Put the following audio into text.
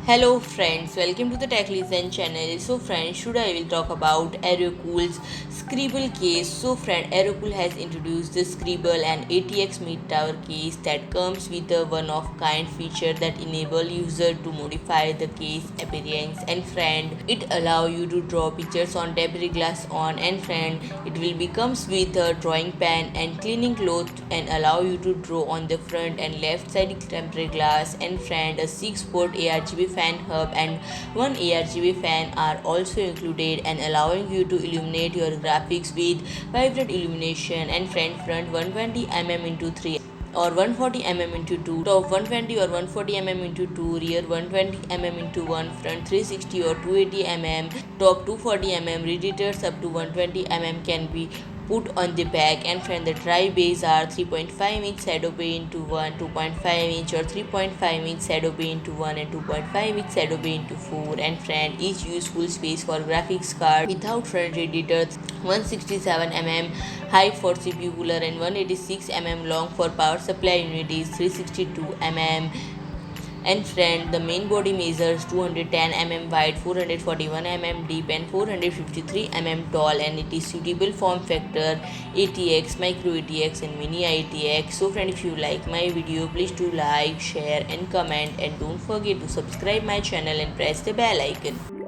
Hello friends, welcome to the Tech Listen channel. So friends, today I will talk about AeroCool's Skribble case. So friend, AeroCool has introduced the Skribble and ATX mid-tower case that comes with a one-of-kind feature that enable user to modify the case appearance. And friend, it allow you to draw pictures on debris glass on. And friend, it will becomes with a drawing pen and cleaning cloth and allow you to draw on the front and left side temporary glass. And friend, a 6-port ARGB fan hub and one ARGB fan are also included and allowing you to illuminate your graphics with vibrant illumination. And front 120 mm into 3 or 140 mm into 2, top 120 or 140 mm into 2, rear 120 mm into 1, front 360 or 280 mm, top 240 mm, radiators up to 120 mm can be put on the back. And friend, the dry bays are 3.5 inch shadow bay into 1, 2.5 inch or 3.5 inch shadow bay into 1 and 2.5 inch shadow bay into 4. And friend, each useful space for graphics card without front radiators, 167 mm high for CPU cooler and 186 mm long for power supply unit is 362 mm. And friend, the main body measures 210 mm wide, 441 mm deep and 453 mm tall, and it is suitable form factor ATX, MicroATX and Mini-ITX. So friend, if you like my video, please do like, share and comment, and don't forget to subscribe my channel and press the bell icon.